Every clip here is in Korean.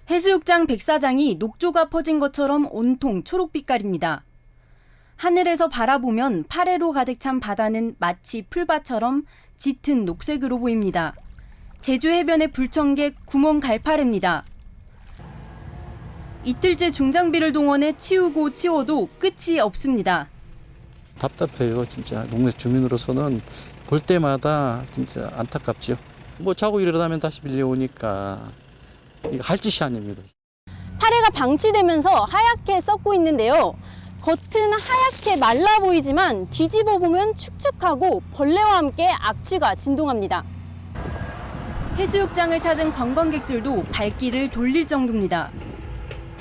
해수욕장 백사장이 녹조가 퍼진 것처럼 온통 초록빛깔입니다. 하늘에서 바라보면 파래로 가득 찬 바다는 마치 풀밭처럼 짙은 녹색으로 보입니다. 제주 해변의 불청객 구멍 갈파래입니다. 이틀째 중장비를 동원해 치우고 치워도 끝이 없습니다. 답답해요. 진짜 동네 주민으로서는 볼 때마다 진짜 안타깝죠. 뭐 자고 일어나면 다시 밀려오니까 이거 할 짓이 아닙니다. 파래가 방치되면서 하얗게 썩고 있는데요. 겉은 하얗게 말라 보이지만 뒤집어 보면 축축하고 벌레와 함께 악취가 진동합니다. 해수욕장을 찾은 관광객들도 발길을 돌릴 정도입니다.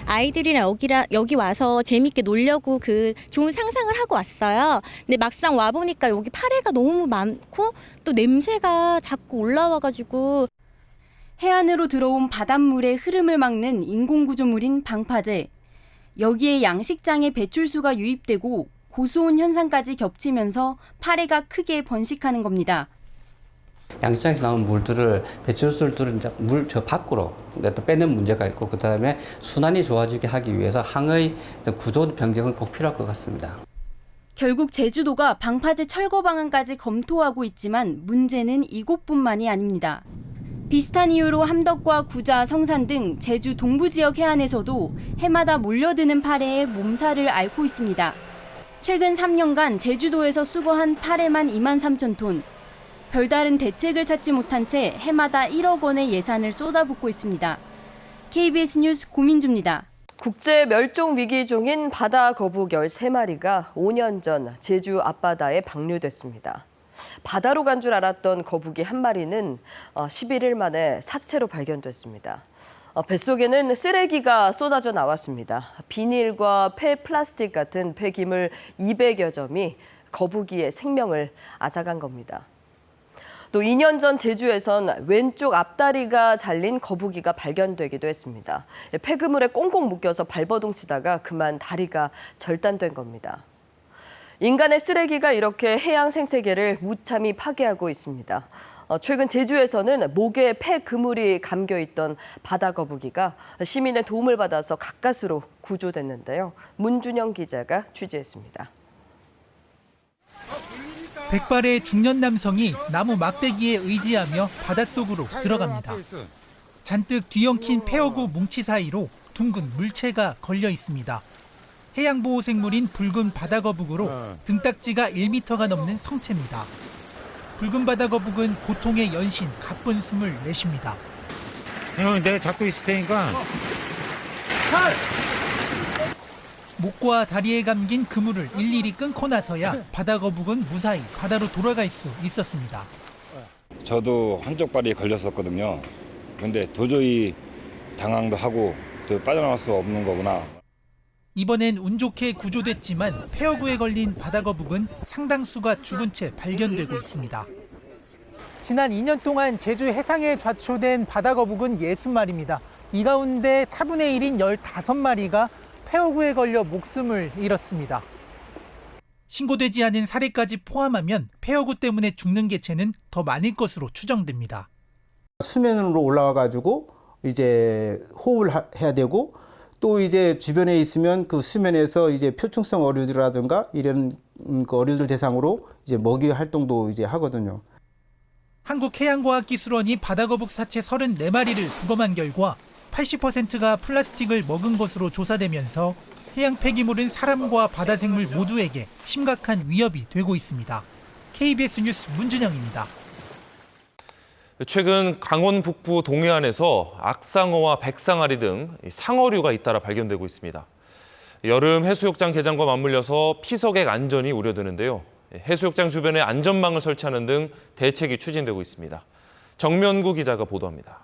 아이들이랑 여기 와서 재밌게 놀려고 좋은 상상을 하고 왔어요. 근데 막상 와보니까 여기 파래가 너무 많고 또 냄새가 자꾸 올라와가지고. 해안으로 들어온 바닷물의 흐름을 막는 인공구조물인 방파제. 여기에 양식장의 배출수가 유입되고 고수온 현상까지 겹치면서 파래가 크게 번식하는 겁니다. 양식장에서 나온 물들을 배출수들을 이제 물 저 밖으로 또 빼는 문제가 있고, 그다음에 순환이 좋아지게 하기 위해서 항의 구조 변경은 꼭 필요할 것 같습니다. 결국 제주도가 방파제 철거 방안까지 검토하고 있지만 문제는 이곳뿐만이 아닙니다. 비슷한 이유로 함덕과 구자, 성산 등 제주 동부 지역 해안에서도 해마다 몰려드는 파래에 몸살을 앓고 있습니다. 최근 3년간 제주도에서 수거한 파래만 23,000톤. 별다른 대책을 찾지 못한 채 해마다 1억 원의 예산을 쏟아붓고 있습니다. KBS 뉴스 고민주입니다. 국제 멸종 위기종인 바다 거북 13마리가 5년 전 제주 앞바다에 방류됐습니다. 바다로 간 줄 알았던 거북이 한 마리는 11일 만에 사체로 발견됐습니다. 뱃속에는 쓰레기가 쏟아져 나왔습니다. 비닐과 폐 플라스틱 같은 폐기물 200여 점이 거북이의 생명을 앗아간 겁니다. 또 2년 전 제주에선 왼쪽 앞다리가 잘린 거북이가 발견되기도 했습니다. 폐그물에 꽁꽁 묶여서 발버둥 치다가 그만 다리가 절단된 겁니다. 인간의 쓰레기가 이렇게 해양 생태계를 무참히 파괴하고 있습니다. 최근 제주에서는 목에 폐그물이 감겨있던 바다 거북이가 시민의 도움을 받아서 가까스로 구조됐는데요. 문준영 기자가 취재했습니다. 백발의 중년 남성이 나무 막대기에 의지하며 바닷속으로 들어갑니다. 잔뜩 뒤엉킨 폐어구 뭉치 사이로 둥근 물체가 걸려 있습니다. 해양보호생물인 붉은 바다거북으로 등딱지가 1m가 넘는 성체입니다. 붉은 바다거북은 고통의 연신 가쁜 숨을 내쉽니다. 형, 내가 잡고 있을 테니까. 목과 다리에 감긴 그물을 일일이 끊고 나서야 바다거북은 무사히 바다로 돌아갈 수 있었습니다. 저도 한쪽 발이 걸렸었거든요. 근데 도저히 당황도 하고 또 빠져나갈 수 없는 거구나. 이번엔 운 좋게 구조됐지만 폐어구에 걸린 바다거북은 상당수가 죽은 채 발견되고 있습니다. 지난 2년 동안 제주 해상에 좌초된 바다거북은 60마리입니다. 이 가운데 4분의 1인 15마리가 폐어구에 걸려 목숨을 잃었습니다. 신고되지 않은 사례까지 포함하면 폐어구 때문에 죽는 개체는 더 많을 것으로 추정됩니다. 수면으로 올라와가지고 이제 호흡을 해야 되고 또 이제 주변에 있으면 그 수면에서 이제 표충성 어류들이라든가 이런 그 어류들 대상으로 이제 먹이 활동도 이제 하거든요. 한국해양과학기술원이 바다거북 사체 34마리를 부검한 결과 80%가 플라스틱을 먹은 것으로 조사되면서 해양 폐기물은 사람과 바다 생물 모두에게 심각한 위협이 되고 있습니다. KBS 뉴스 문준영입니다. 최근 강원 북부 동해안에서 악상어와 백상아리 등 상어류가 잇따라 발견되고 있습니다. 여름 해수욕장 개장과 맞물려서 피서객 안전이 우려되는데요. 해수욕장 주변에 안전망을 설치하는 등 대책이 추진되고 있습니다. 정면구 기자가 보도합니다.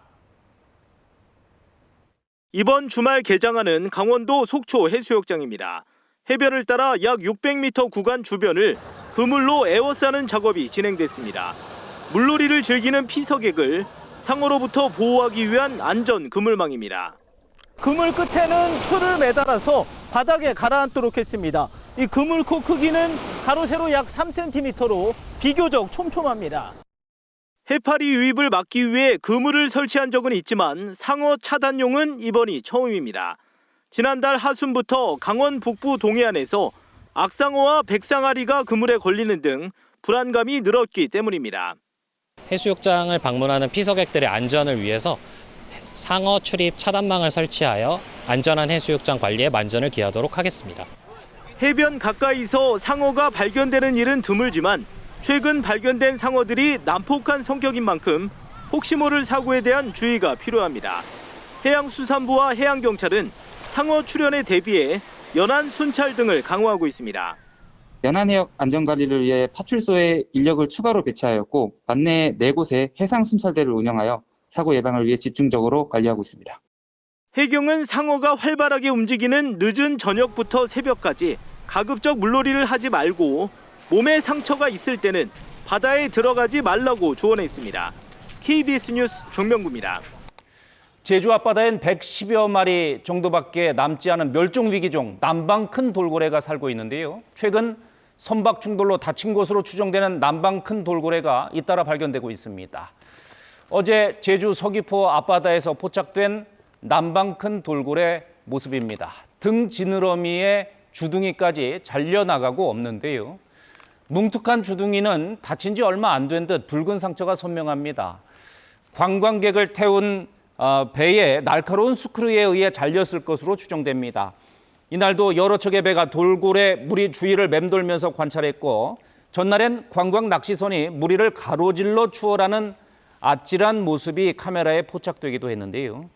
이번 주말 개장하는 강원도 속초 해수욕장입니다. 해변을 따라 약 600m 구간 주변을 그물로 에워싸는 작업이 진행됐습니다. 물놀이를 즐기는 피서객을 상어로부터 보호하기 위한 안전 그물망입니다. 그물 끝에는 줄을 매달아서 바닥에 가라앉도록 했습니다. 이 그물코 크기는 가로 세로 약 3cm로 비교적 촘촘합니다. 해파리 유입을 막기 위해 그물을 설치한 적은 있지만 상어 차단용은 이번이 처음입니다. 지난달 하순부터 강원 북부 동해안에서 악상어와 백상아리가 그물에 걸리는 등 불안감이 늘었기 때문입니다. 해수욕장을 방문하는 피서객들의 안전을 위해서 상어 출입 차단망을 설치하여 안전한 해수욕장 관리에 만전을 기하도록 하겠습니다. 해변 가까이서 상어가 발견되는 일은 드물지만 최근 발견된 상어들이 난폭한 성격인 만큼 혹시 모를 사고에 대한 주의가 필요합니다. 해양수산부와 해양경찰은 상어 출현에 대비해 연안 순찰 등을 강화하고 있습니다. 연안해역 안전관리를 위해 파출소에 인력을 추가로 배치하였고 관내 4곳에 해상순찰대를 운영하여 사고 예방을 위해 집중적으로 관리하고 있습니다. 해경은 상어가 활발하게 움직이는 늦은 저녁부터 새벽까지 가급적 물놀이를 하지 말고 몸에 상처가 있을 때는 바다에 들어가지 말라고 조언했습니다. KBS 뉴스 정명구입니다. 제주 앞바다엔 110여 마리 정도밖에 남지 않은 멸종위기종 남방 큰 돌고래가 살고 있는데요. 최근 선박 충돌로 다친 것으로 추정되는 남방 큰 돌고래가 잇따라 발견되고 있습니다. 어제 제주 서귀포 앞바다에서 포착된 남방 큰 돌고래 모습입니다. 등 지느러미에 주둥이까지 잘려나가고 없는데요. 뭉툭한 주둥이는 다친 지 얼마 안 된 듯 붉은 상처가 선명합니다. 관광객을 태운 배에 날카로운 스크류에 의해 잘렸을 것으로 추정됩니다. 이날도 여러 척의 배가 돌고래 무리 주위를 맴돌면서 관찰했고 전날엔 관광 낚시선이 무리를 가로질러 추월하는 아찔한 모습이 카메라에 포착되기도 했는데요.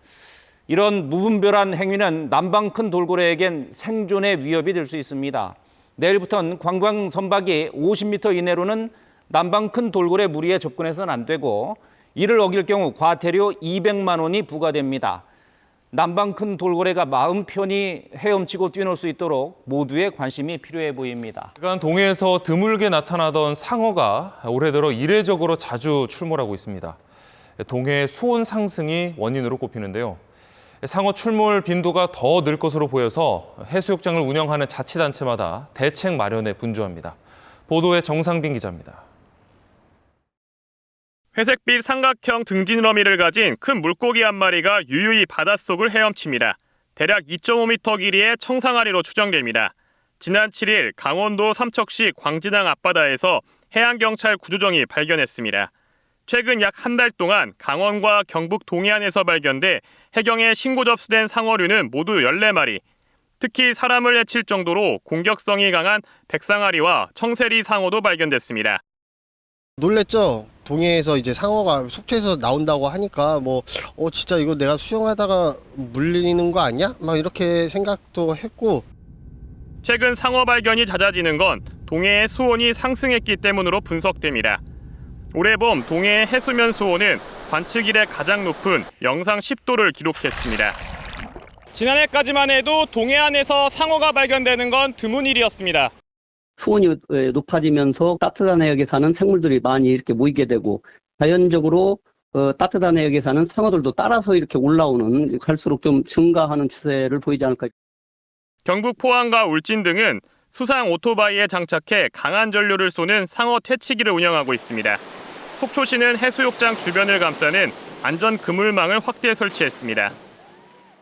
이런 무분별한 행위는 남방 큰 돌고래에겐 생존의 위협이 될 수 있습니다. 내일부터는 관광 선박이 50m 이내로는 남방 큰 돌고래 무리에 접근해서는 안 되고 이를 어길 경우 과태료 200만 원이 부과됩니다. 남방 큰 돌고래가 마음 편히 헤엄치고 뛰놀 수 있도록 모두의 관심이 필요해 보입니다. 그간 동해에서 드물게 나타나던 상어가 올해 들어 이례적으로 자주 출몰하고 있습니다. 동해의 수온 상승이 원인으로 꼽히는데요. 상어 출몰 빈도가 더 늘 것으로 보여서 해수욕장을 운영하는 자치단체마다 대책 마련에 분주합니다. 보도에 정상빈 기자입니다. 회색빛 삼각형 등지느러미를 가진 큰 물고기 한 마리가 유유히 바닷속을 헤엄칩니다. 대략 2.5m 길이의 청상아리로 추정됩니다. 지난 7일 강원도 삼척시 광진항 앞바다에서 해양경찰 구조정이 발견했습니다. 최근 약 한 달 동안 강원과 경북 동해안에서 발견돼 해경에 신고 접수된 상어류는 모두 14마리. 특히 사람을 해칠 정도로 공격성이 강한 백상아리와 청세리 상어도 발견됐습니다. 놀랬죠. 동해에서 이제 상어가 속초에서 나온다고 하니까 진짜 이거 내가 수영하다가 물리는 거 아니야? 막 이렇게 생각도 했고. 최근 상어 발견이 잦아지는 건 동해의 수온이 상승했기 때문으로 분석됩니다. 올해 봄 동해의 해수면 수온은 관측 이래 가장 높은 영상 10도를 기록했습니다. 지난해까지만 해도 동해안에서 상어가 발견되는 건 드문 일이었습니다. 수온이 높아지면서 따뜻한 해역에 사는 생물들이 많이 이렇게 모이게 되고 자연적으로 따뜻한 해역에 사는 상어들도 따라서 이렇게 올라오는 갈수록 좀 증가하는 추세를 보이지 않을까. 경북 포항과 울진 등은 수상 오토바이에 장착해 강한 전류를 쏘는 상어 퇴치기를 운영하고 있습니다. 속초시는 해수욕장 주변을 감싸는 안전 그물망을 확대 설치했습니다.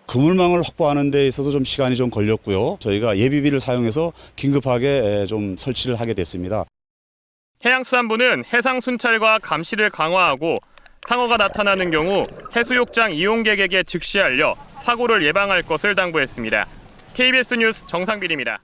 그물망을 확보하는 데 있어서 좀 시간이 좀 걸렸고요. 저희가 예비비를 사용해서 긴급하게 좀 설치를 하게 됐습니다. 해양수산부는 해상 순찰과 감시를 강화하고 상어가 나타나는 경우 해수욕장 이용객에게 즉시 알려 사고를 예방할 것을 당부했습니다. KBS 뉴스 정상빈입니다.